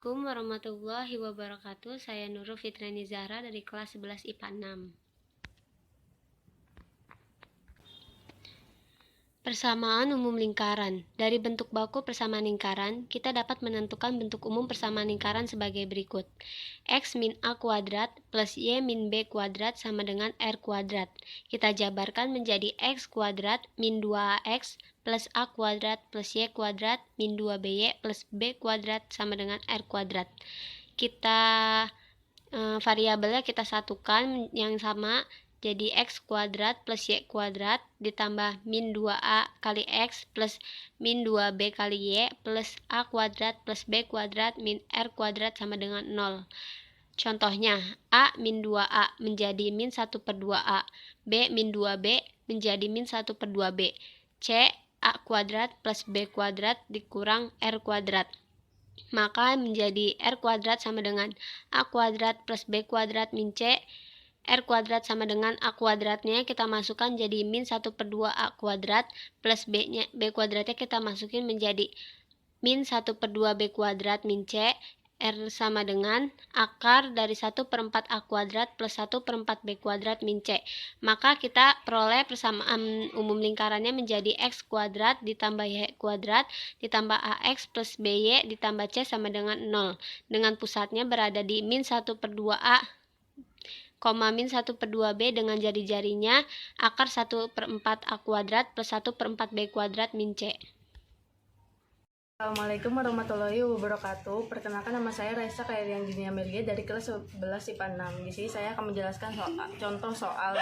Assalamualaikum warahmatullahi wabarakatuh. Saya Nurul Fitrani Zahra dari kelas 11 IPA 6. Persamaan umum lingkaran. Dari bentuk baku persamaan lingkaran, kita dapat menentukan bentuk umum persamaan lingkaran sebagai berikut. X min A kuadrat plus Y min B kuadrat sama dengan R kuadrat. Kita jabarkan menjadi X kuadrat min 2AX plus A kuadrat plus Y kuadrat min 2BY plus B kuadrat sama dengan R kuadrat. Variabelnya kita satukan yang sama, jadi X kuadrat plus Y kuadrat ditambah min 2A kali X plus min 2B kali Y plus A kuadrat plus B kuadrat min R kuadrat sama dengan 0. Contohnya, A min 2A menjadi min 1/2A, B min 2B menjadi min 1/2B, C A kuadrat plus B kuadrat dikurang R kuadrat. Maka menjadi R kuadrat sama dengan A kuadrat plus B kuadrat min C. R kuadrat sama dengan A kuadratnya kita masukkan jadi min 1/2A kuadrat plus B kuadratnya kita masukin menjadi min 1/2B kuadrat min C. R sama dengan akar dari 1/4 A kuadrat plus 1/4B kuadrat min C. Maka kita peroleh persamaan umum lingkarannya menjadi X kuadrat ditambah Y kuadrat ditambah AX plus BY ditambah C sama dengan 0. Dengan pusatnya berada di min 1/2A, min 1/2B dengan jari-jarinya akar 1/4 A kuadrat plus 1/4 B kuadrat min C. Assalamualaikum warahmatullahi wabarakatuh. Perkenalkan, nama saya Raisa Kairian Dini Amelia dari kelas 11 IPA 6. Di sini saya akan menjelaskan contoh soal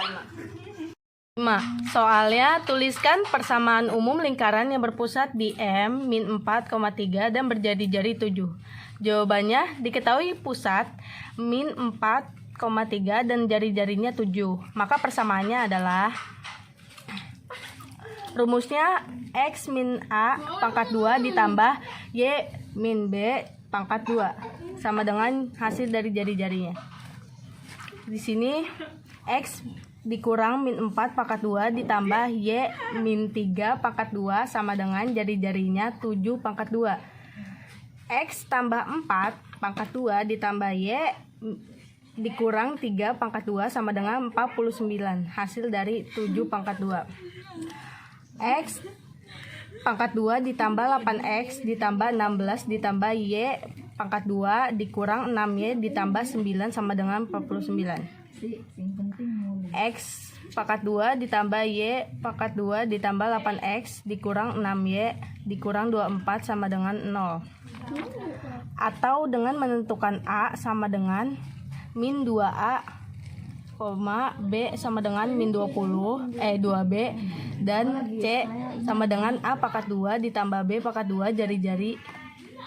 5. Soalnya, tuliskan persamaan umum lingkaran yang berpusat di M min 4,3 dan berjari-jari 7. Jawabannya, diketahui pusat min 4,3 dan jari-jarinya 7. Maka persamaannya adalah rumusnya X min A pangkat 2 ditambah Y min B pangkat 2 sama dengan hasil dari jari-jarinya. Di sini X dikurang min 4 pangkat 2 ditambah Y min 3 pangkat 2 sama dengan jari-jarinya 7 pangkat 2. X tambah 4 pangkat 2 ditambah Y dikurang 3 pangkat 2 sama dengan 49. Hasil dari 7 pangkat 2. X pangkat 2 ditambah 8X ditambah 16 ditambah Y pangkat 2 dikurang 6Y ditambah 9 sama dengan 49. X pangkat 2 ditambah Y pangkat 2 ditambah 8X dikurang 6Y dikurang 24 sama dengan 0. Atau dengan menentukan A sama dengan min 2A, B sama dengan min 2B dan C sama dengan A pangkat 2 ditambah B pangkat 2 jari-jari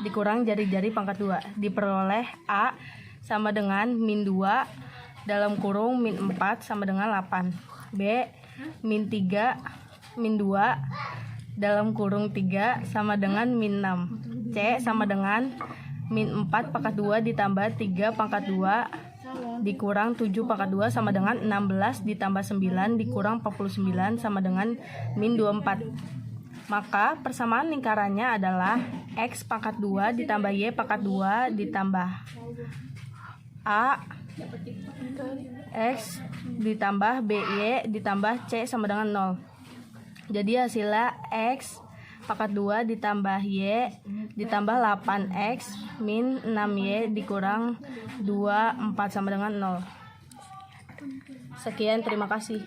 dikurang jari-jari pangkat 2. Diperoleh A sama dengan min 2 dalam kurung min 4 sama dengan 8. B min 3 min 2 dalam kurung 3 sama dengan min 6. C sama dengan min 4 pangkat 2 ditambah 3 pangkat 2 dikurang 7 pangkat 2 sama dengan 16 ditambah 9 dikurang 49 sama dengan min 24. Maka persamaan lingkarannya adalah X pangkat 2 ditambah Y pangkat 2 ditambah A X ditambah BY ditambah C sama dengan 0. Jadi hasilnya X pangkat 2 ditambah Y ditambah 8X min 6Y dikurang 2, 4 sama dengan 0. Sekian, terima kasih.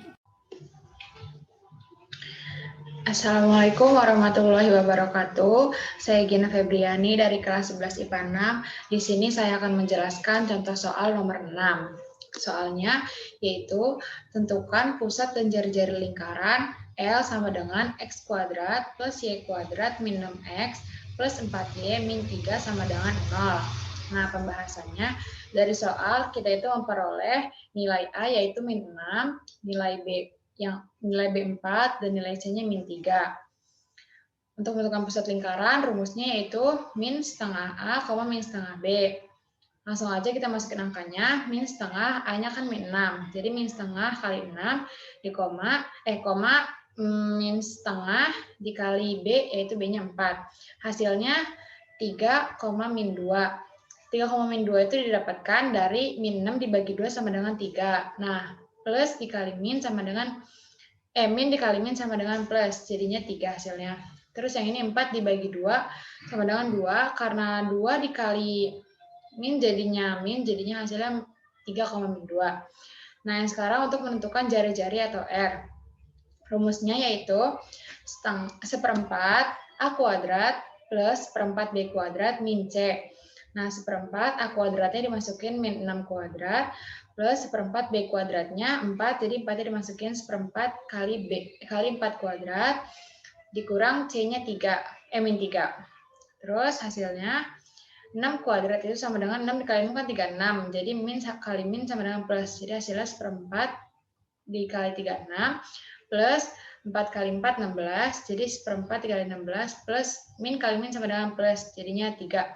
Assalamualaikum warahmatullahi wabarakatuh. Saya Gina Febriani dari kelas 11 IPA 6. Di sini saya akan menjelaskan contoh soal nomor 6. Soalnya yaitu tentukan pusat dan jari-jari lingkaran L sama dengan X kuadrat plus Y kuadrat min 6X plus 4Y min 3 sama dengan 0. Nah, pembahasannya dari soal kita itu memperoleh nilai A yaitu min 6, nilai B 4 dan nilai C-nya min 3. Untuk menentukan pusat lingkaran, rumusnya yaitu min setengah A, min setengah B. Langsung aja kita masukin angkanya, min setengah, A-nya kan min 6. Jadi min setengah kali 6 di koma, min setengah dikali B, yaitu B-nya 4. Hasilnya 3, min 2. 3,-2 itu didapatkan dari min 6 dibagi 2 sama dengan 3. Nah, plus dikali min sama dengan min dikali min sama dengan plus, jadinya 3 hasilnya. Terus yang ini 4 dibagi 2 sama dengan 2, karena 2 dikali min jadinya hasilnya 3,-2. Nah, yang sekarang untuk menentukan jari-jari atau R. Rumusnya yaitu seperempat A kuadrat plus seperempat B kuadrat min C. Nah, seperempat A kuadratnya dimasukin min 6 kuadrat, plus seperempat B kuadratnya 4, jadi 4-nya dimasukin seperempat kali 4 kuadrat, dikurang C-nya 3, min 3. Terus hasilnya 6 kuadrat itu sama dengan 6 dikali 6 kan 36, jadi min kali min sama dengan plus, jadi hasilnya seperempat dikali 36, plus 4 kali 4, 16, jadi seperempat dikali 16, plus min kali min sama dengan plus, jadinya 3.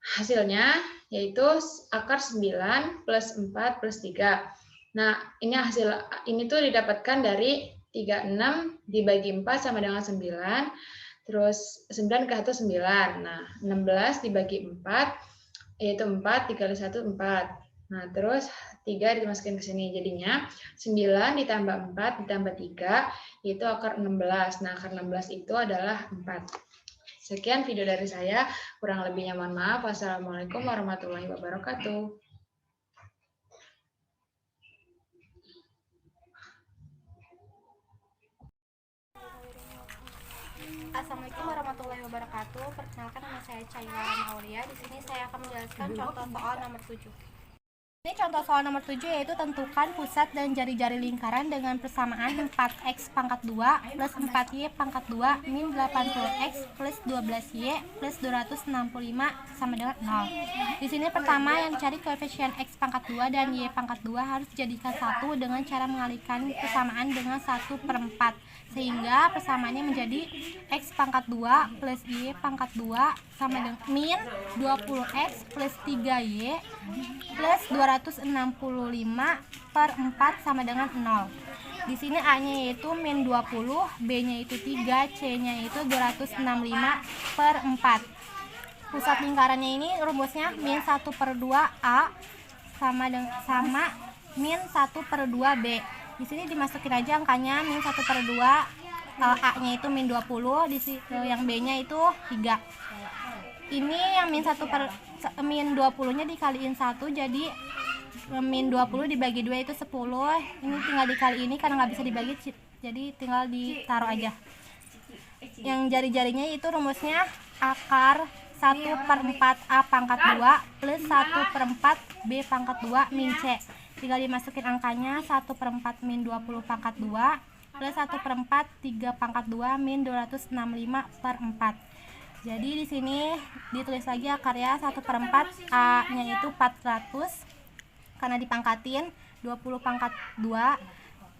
Hasilnya yaitu akar 9 plus 4 plus 3. Nah, ini tuh didapatkan dari 36 dibagi 4 sama dengan 9, terus 9 ke 1 9. Nah, 16 dibagi 4 yaitu 4 dikali 1 4. Nah, terus 3 dimasukin ke sini, jadinya 9 ditambah 4 ditambah 3 yaitu akar 16. Nah, akar 16 itu adalah 4. Sekian video dari saya, kurang lebihnya mohon maaf. Wassalamualaikum warahmatullahi wabarakatuh. Assalamualaikum warahmatullahi wabarakatuh. Perkenalkan, nama saya Cailan Aulia. Di sini saya akan menjelaskan contoh soal nomor 7. Ini contoh soal nomor 7, yaitu tentukan pusat dan jari-jari lingkaran dengan persamaan 4x pangkat 2 plus 4y pangkat 2 min 80x plus 12y plus 265 sama dengan 0. Di sini pertama yang dicari koefisien x pangkat 2 dan y pangkat 2 harus dijadikan 1 dengan cara mengalihkan persamaan dengan 1/4, sehingga persamaannya menjadi x pangkat 2 plus y pangkat 2 sama dengan min 20x plus 3y plus 265/4 sama dengan 0. Di sini A-nya yaitu min 20, B-nya itu 3, C-nya itu 265/4. Pusat lingkarannya ini rumusnya min 1/2 A sama min 1/2 B. Di sini dimasukin aja angkanya min 1/2, A-nya itu min 20, yang B-nya itu 3. Ini yang min 20-nya dikaliin 1, jadi min 20 dibagi 2 itu 10. Ini tinggal dikali ini karena nggak bisa dibagi, jadi tinggal ditaruh aja. Yang jari-jarinya itu rumusnya akar 1/4 A pangkat 2 plus 1/4 B pangkat 2 min C. Tinggal dimasukin angkanya 1/4 min 20 pangkat 2 plus 1/4 3 pangkat 2 min 265/4. Jadi di sini ditulis lagi akarnya 1/4, A-nya itu 400 karena dipangkatin 20 pangkat 2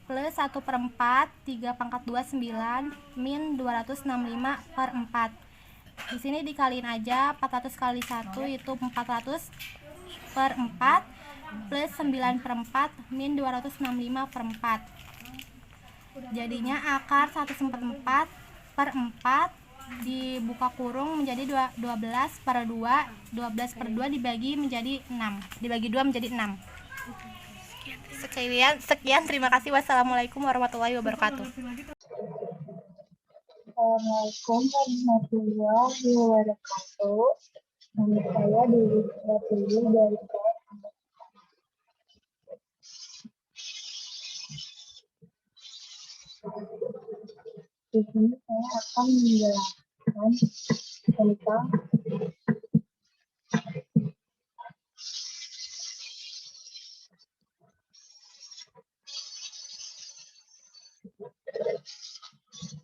plus 1/4 3 pangkat 2 9 min 265/4. Di sini dikaliin aja, 400 kali 1 itu 400/4 plus 9/4 min 265/4. Jadinya akar 1/4 dibuka kurung menjadi 12/2. 12/2 dibagi menjadi 6. Dibagi 2 menjadi 6. Sekian, terima kasih. Wassalamualaikum warahmatullahi wabarakatuh. Assalamualaikum warahmatullahi wabarakatuh. Nama saya Dewi Pratili dari Di sini saya akan menjelaskan tentang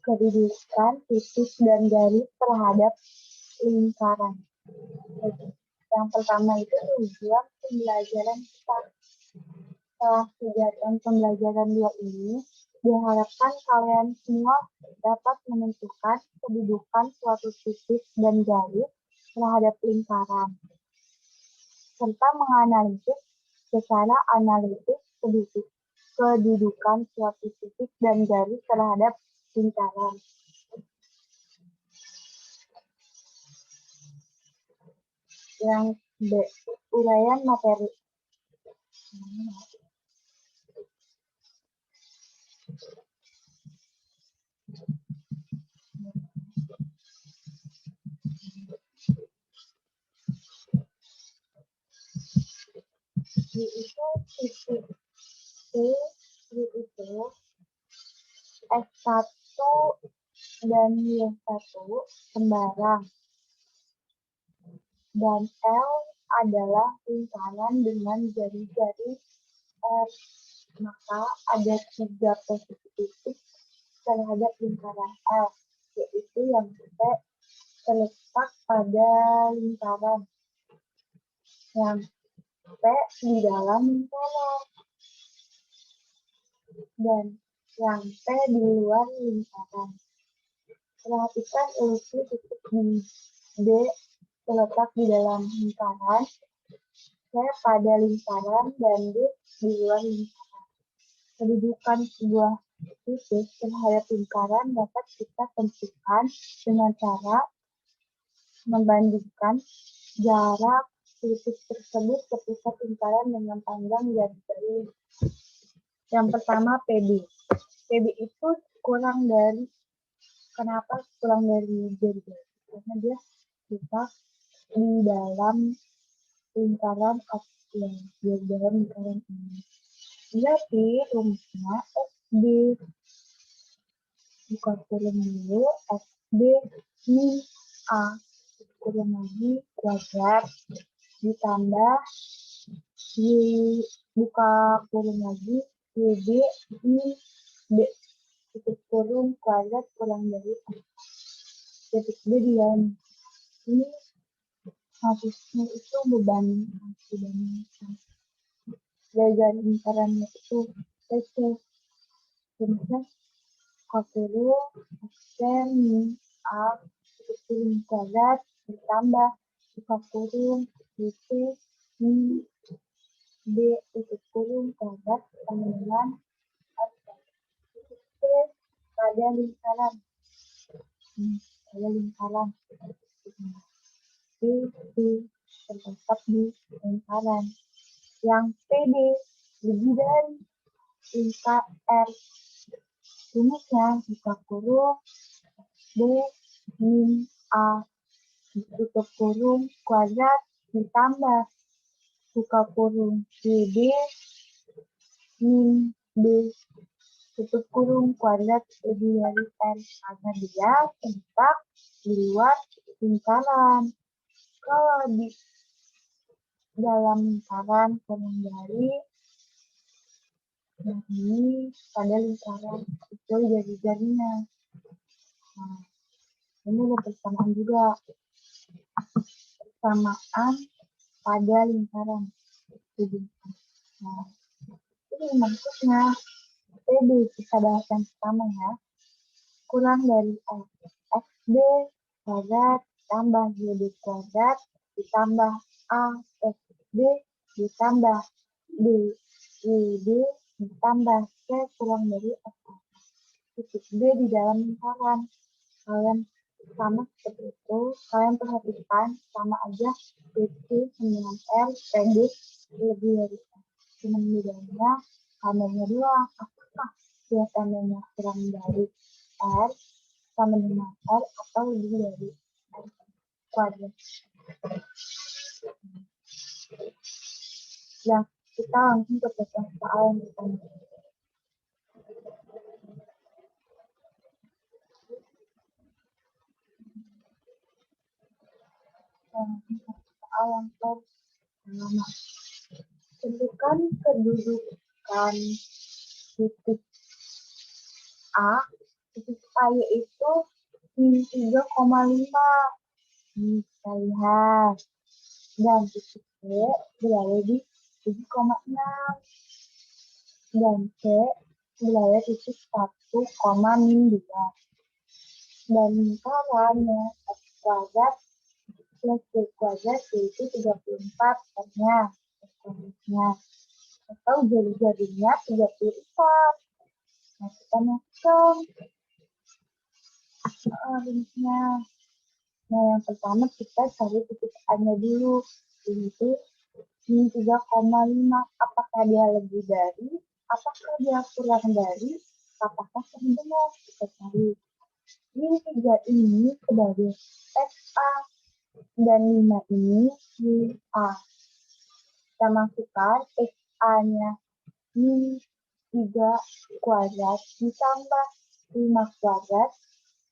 kedudukan titik dan garis terhadap lingkaran. Yang pertama itu tujuan pembelajaran kita. Setelah kegiatan pembelajaran 2 ini, diharapkan kalian semua dapat menentukan kedudukan suatu titik dan garis terhadap lingkaran, serta menganalisis secara analitis kedudukan suatu titik dan garis terhadap lingkaran. Yang B. Uraian materi. Y itu titik C itu S1 dan Y1 sembarang. Dan L adalah lingkaran dengan jari-jari R. Maka ada 3 posisi titik terhadap lingkaran L, yaitu yang P terletak pada lingkaran, yang P di dalam lingkaran, dan yang P di luar lingkaran. Perhatikan ilustrasi titik D terletak di dalam lingkaran, C pada lingkaran, dan D di luar lingkaran. Kedudukan sebuah titik terhadap lingkaran dapat kita tentukan dengan cara membandingkan jarak titik tersebut ke pusat lingkaran dengan panjang jari-jari. Yang pertama PB. PB itu kurang dari, kenapa kurang dari jari-jari? Karena dia letak di dalam lingkaran ya, di dalam lingkaran ini. Berarti rumusnya SD, buka kurung dulu, SD min A kurung lagi kuadrat ditambah Y, buka kurung lagi, YB min B tutup kurung kuadrat kurang dari A. Titik B di dalam ini harusnya itu berbanding jajar lingkarannya itu PC. Kemudian K10 X min A tutup kurung kuadrat ditambah buka kurung YP min B tutup kurung kuadrat sama dengan titik P pada lingkaran. Pada lingkaran. Itu terletak di lingkaran. Yang PD lebih dari lingkar R. Rumusnya buka kurung B min A tutup kurung kuadrat ditambah buka kurung YB min B tutup kurung kuadrat lebih dari R, karena dia terletak di luar lingkaran. Kalau di dalam lingkaran kurang dari ini pada lingkaran itu jari-jarinya. Nah, ini ada persamaan juga, persamaan pada lingkaran. Nah, ini maksudnya PB kita bahas yang pertama ya, kurang dari XB kuadrat tambah YB kuadrat ditambah AXB ditambah BYB ditambah C kurang dari F. Titik B di dalam lingkaran. Kalian sama seperti itu, kalian perhatikan sama aja PT dengan R pendek lebih dari R. Cuma bedanya tandanya doang. Apakah dia tandanya kurang dari R sama dengan R atau lebih dari R kuadrat. Ya, kita langsung ke soal yang pertama. Soal yang pertama. Tentukan kedudukan titik A. Titik A yaitu min 3,5. Kita lihat. Dan titik B berada di 7,6. Dan C berada di titik 1, min 2. Dan lingkarannya X kuadrat plus Y kuadrat yaitu 34 R-nya. Atau jari-jarinya 34. Nah, kita masukkan rumusnya. Nah, yang pertama kita cari titik A-nya dulu. yaitu min 3,5. Apakah dia lebih dari? Apakah dia kurang dari? Apakah sama dengan? Kita cari. Min 3 ini sebagai XA dan 5 ini min A. Kita masukkan XA-nya min 3 kuadrat ditambah 5 kuadrat,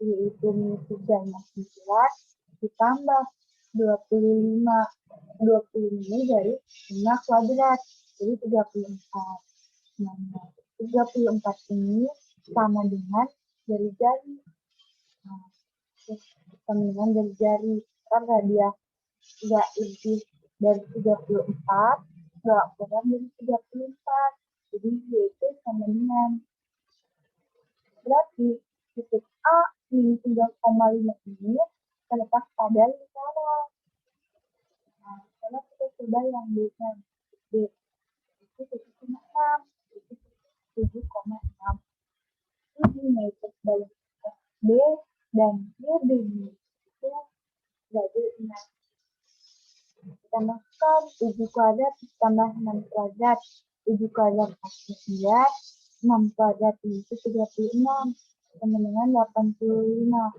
yaitu min 3-nya 9, ditambah 25. 20 ini dari 5 kuadrat, jadi 34. Nah, 34 ini sama dengan jari-jari. Nah, sama dengan jari-jari. Karena dia nggak lebih dari 34, nggak kurang dari 34. Jadi yaitu sama dengan. Berarti titik A min 3,5 ini terletak pada lingkaran. Nah, sekarang kita coba yang B-nya. B itu 7,6. Itu 7,6. Ini yaitu sebagai B dan B itu sebagai 6. Kita masukkan 7 kuadrat ditambah 6 kuadrat. 7 kuadrat 49, 6 kuadrat itu 36, sama dengan 85.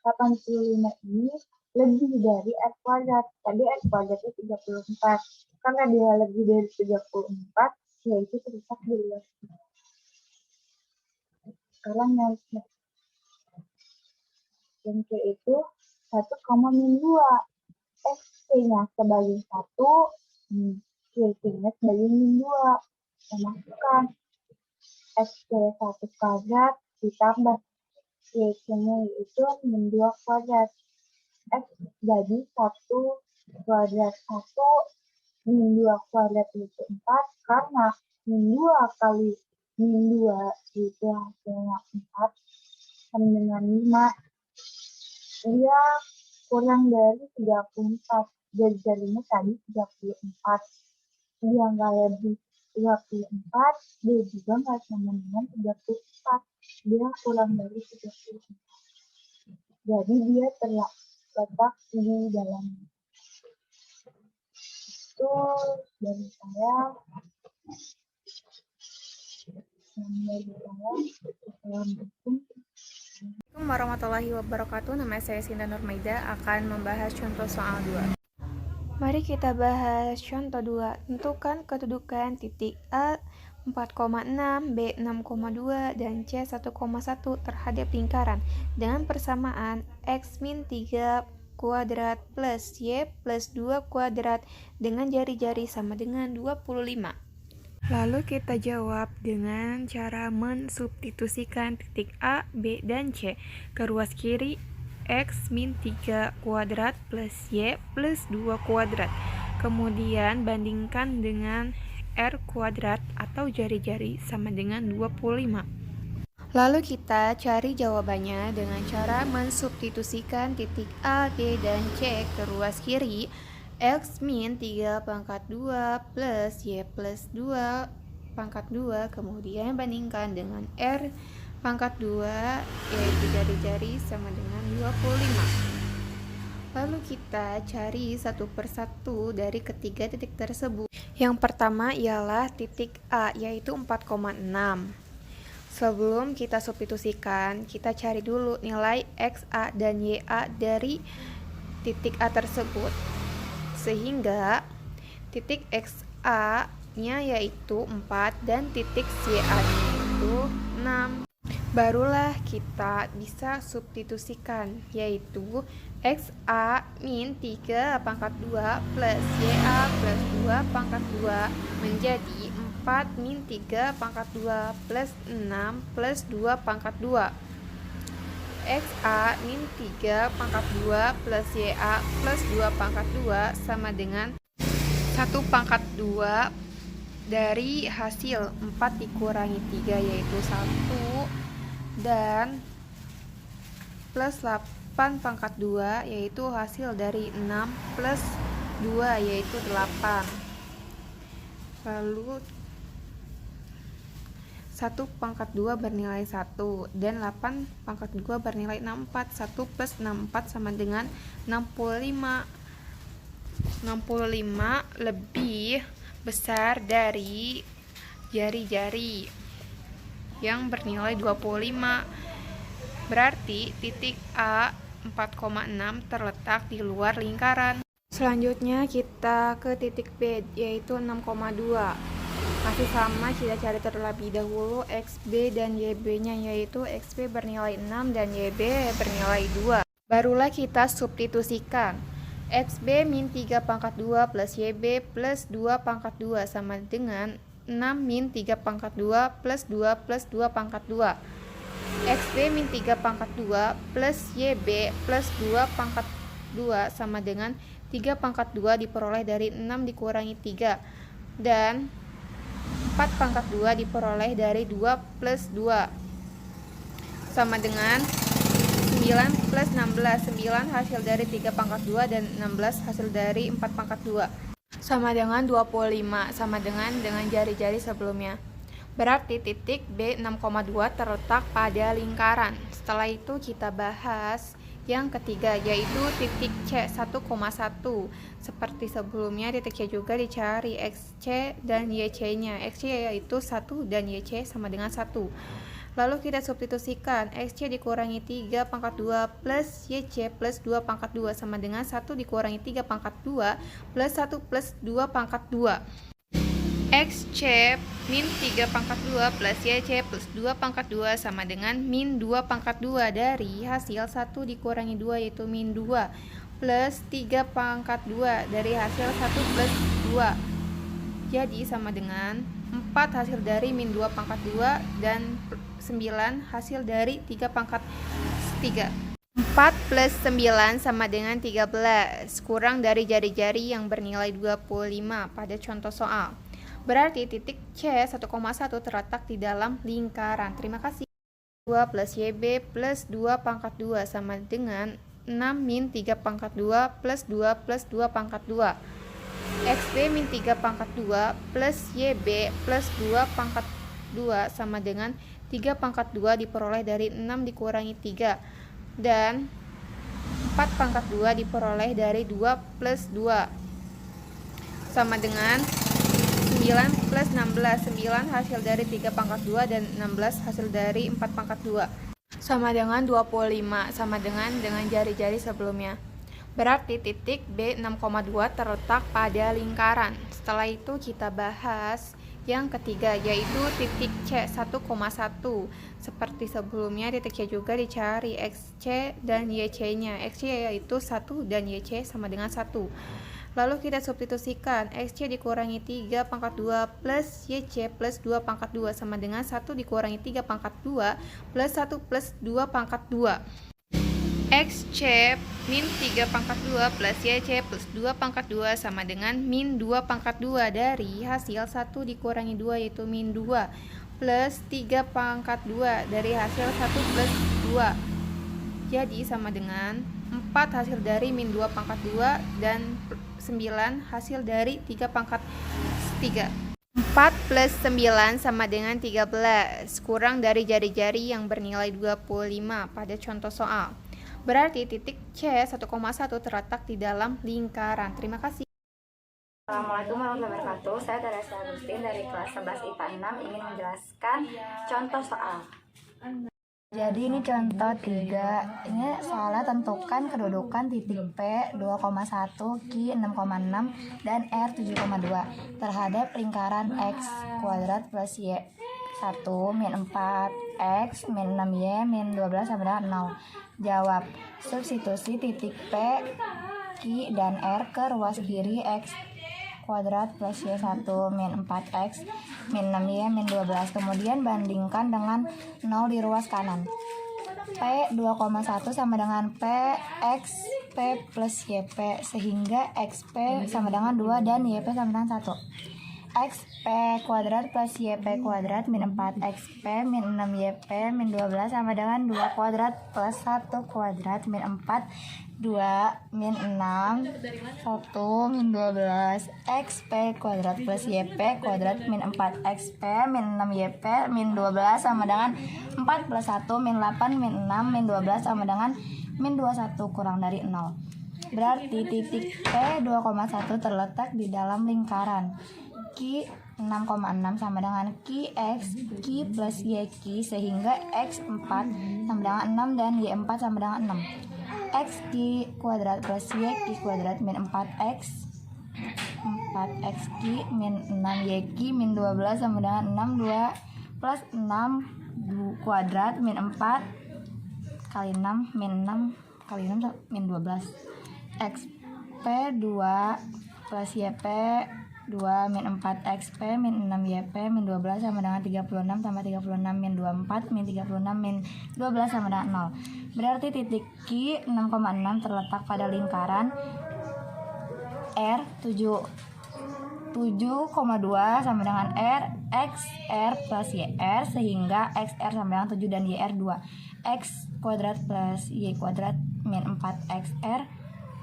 85 ini lebih dari R kuadrat. Tadi R kuadratnya 34. Karena dia lebih dari 34, yaitu terletak di luar. Sekarang yang ke itu 1,2. X-nya sebagai 1, Y-nya sebagai min 2. Kita masukkan X 1 kuadrat ditambah Y-nya yaitu min 2 kuadrat. X jadi 1 kuadrat 1 min 2 kuadrat itu 4, karena min 2 kali min 2 itu hasilnya 4 sama dengan 5. Dia kurang dari 34. Jari-jarinya tadi 34. Dia nggak lebih 34, dia juga nggak sama dengan 34. Dia kurang dari 34. Jadi dia terletak di dalam. Itu dari saya. Assalamualaikum warahmatullahi wabarakatuh. Nama saya Sinta Nurmaida akan membahas contoh soal 2. Mari kita bahas contoh 2. Tentukan kedudukan titik A 4,6, B 6,2, dan C 1,1 terhadap lingkaran dengan persamaan X min 3 kuadrat plus Y plus 2 kuadrat dengan jari-jari sama dengan 25. Lalu kita jawab dengan cara mensubstitusikan titik A, B, dan C ke ruas kiri. X min 3 kuadrat plus Y plus 2 kuadrat. Kemudian bandingkan dengan R kuadrat atau jari-jari sama dengan 25. Lalu kita cari jawabannya dengan cara mensubstitusikan titik A, B, dan C ke ruas kiri. X min 3 pangkat 2 plus Y plus 2 pangkat 2, kemudian bandingkan dengan R pangkat 2 yaitu jari-jari sama dengan 25. Lalu kita cari satu persatu dari ketiga titik tersebut. Yang pertama ialah titik A yaitu 4,6. Sebelum kita substitusikan, kita cari dulu nilai XA dan YA dari titik A tersebut. Sehingga titik XA-nya yaitu 4 dan titik YA-nya itu 6. Barulah kita bisa substitusikan, yaitu XA min 3 pangkat 2 plus YA plus 2 pangkat 2 menjadi 4 min 3 pangkat 2 plus 6 plus 2 pangkat 2. XA min 3 pangkat 2 plus YA plus 2 pangkat 2 sama dengan 1 pangkat 2 dari hasil 4 dikurangi 3 yaitu 1 dan plus 8 pangkat 2 yaitu hasil dari 6 plus 2 yaitu 8. Lalu 1 pangkat 2 bernilai 1 dan 8 pangkat 2 bernilai 64. 1 plus 64 sama dengan 65. 65 lebih besar dari jari-jari yang bernilai 25. Berarti titik A 4,6 terletak di luar lingkaran. Selanjutnya kita ke titik B, yaitu 6,2. Masih sama, kita cari terlebih dahulu XB dan YB-nya, yaitu XB bernilai 6 dan YB bernilai 2. Barulah kita substitusikan. XB min 3 pangkat 2 plus YB plus 2 pangkat 2 sama dengan 6 min 3 pangkat 2 plus 2 plus 2 pangkat 2. XB min 3 pangkat 2 plus YB plus 2 pangkat 2 sama dengan 3 pangkat 2 diperoleh dari 6 dikurangi 3. Dan 4 pangkat 2 diperoleh dari 2 plus 2 sama dengan 9 plus 16. 9 hasil dari 3 pangkat 2 dan 16 hasil dari 4 pangkat 2 sama dengan 25, sama dengan jari-jari sebelumnya. Berarti titik B 6,2 terletak pada lingkaran. Setelah itu kita bahas yang ketiga, yaitu titik C 1,1. Seperti sebelumnya, titik C juga dicari XC dan YC-nya. XC yaitu 1 dan YC sama dengan 1. Lalu kita substitusikan. XC dikurangi 3 pangkat 2 plus YC plus 2 pangkat 2 sama dengan 1 dikurangi 3 pangkat 2 plus 1 plus 2 pangkat 2. XC min 3 pangkat 2 plus YC plus 2 pangkat 2 sama dengan min 2 pangkat 2 dari hasil 1 dikurangi 2 yaitu min 2 plus 3 pangkat 2 dari hasil 1 plus 2. Jadi sama dengan 4 hasil dari min 2 pangkat 2 dan 9 hasil dari 3 pangkat 3. 4 plus 9 sama dengan 13, kurang dari jari-jari yang bernilai 25 pada contoh soal. Berarti titik C 1,1 terletak di dalam lingkaran. Terima kasih. 2 plus YB plus 2 pangkat 2 sama dengan 6 min 3 pangkat 2 plus 2 plus 2 pangkat 2. XB min 3 pangkat 2 plus YB plus 2 pangkat 2 sama dengan 3 pangkat 2 diperoleh dari 6 dikurangi 3. Dan 4 pangkat 2 diperoleh dari 2 plus 2 sama dengan 9 plus 16. 9 hasil dari 3 pangkat 2 dan 16 hasil dari 4 pangkat 2 sama dengan 25, sama dengan jari-jari sebelumnya. Berarti titik B 6,2 terletak pada lingkaran. Setelah itu kita bahas yang ketiga, yaitu titik C 1,1. Seperti sebelumnya, titik C juga dicari XC dan YC-nya. XC yaitu 1 dan YC sama dengan 1. Lalu kita substitusikan. XC dikurangi 3 pangkat 2 plus YC plus 2 pangkat 2 sama dengan 1 dikurangi 3 pangkat 2 plus 1 plus 2 pangkat 2. XC min 3 pangkat 2 plus YC plus 2 pangkat 2 sama dengan min 2 pangkat 2 dari hasil 1 dikurangi 2 yaitu min 2 plus 3 pangkat 2 dari hasil 1 plus 2. Jadi sama dengan 4 hasil dari min 2 pangkat 2 dan 9 hasil dari 3 pangkat 3. 4 plus 9 sama dengan 13, kurang dari jari-jari yang bernilai 25 pada contoh soal. Berarti titik C 1,1 terletak di dalam lingkaran. Terima kasih. Assalamualaikum warahmatullahi wabarakatuh. Saya Teresa Agustin dari kelas 11 IPA 6 ingin menjelaskan contoh soal. Jadi ini contoh 3. Ini soalnya tentukan kedudukan titik P 2,1, Q 6,6 dan R 7,2 terhadap lingkaran X kuadrat plus Y 1 min 4 X min 6Y min 12 sama dengan 0. Jawab. Substitusi titik P, Q dan R ke ruas kiri X kuadrat plus Y1 min 4X min 6Y min 12. Kemudian bandingkan dengan 0 di ruas kanan. P 2,1 sama dengan P X P plus YP, sehingga XP sama dengan 2 dan YP sama dengan 1. XP kuadrat plus YP kuadrat min 4XP min 6YP min 12 sama dengan 2 kuadrat plus 1 kuadrat min 4 2 min 6 1 min 12. XP kuadrat plus YP kuadrat min 4XP min 6YP min 12 sama dengan 4 plus 1 min 8 min 6 min 12 sama dengan min 21 kurang dari 0. Berarti titik P 2,1 terletak di dalam lingkaran. Q 6,6 sama dengan Qx, Q plus YQ, sehingga X4 sama dengan 6 dan Y4 sama dengan 6. Xq kuadrat plus YQ kuadrat min 4x 4xq min 6yq min 12 sama dengan 6, 2 plus 6 kuadrat min 4 kali 6 min 6 kali 6 min 12. Xp 2 plus Yp 2 min 4xp min 6yp min 12 sama dengan 36 tambah 36 min 24 min 36 min 12 sama dengan 0. Berarti titik Q 6,6 terletak pada lingkaran R 7,2 sama dengan R XR plus YR, sehingga XR sama dengan 7 dan YR 2. X kuadrat plus Y kuadrat min 4XR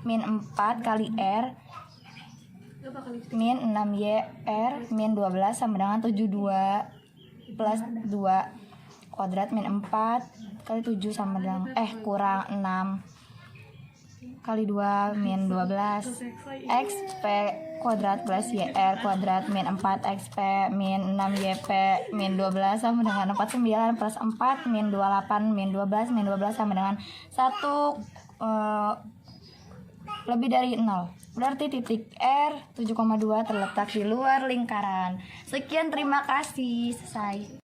min 4 kali R min 6YR min 12 sama dengan 72 plus 2 kuadrat min 4 kali 7 sama dengan kurang 6 kali 2 min 12. XP kuadrat plus YR kuadrat min 4XP min 6YP min 12 sama dengan 49 plus 4 min 28 min 12 min 12 sama dengan 1 lebih dari 0. Berarti titik R 7,2 terletak di luar lingkaran. Sekian, terima kasih. Selesai.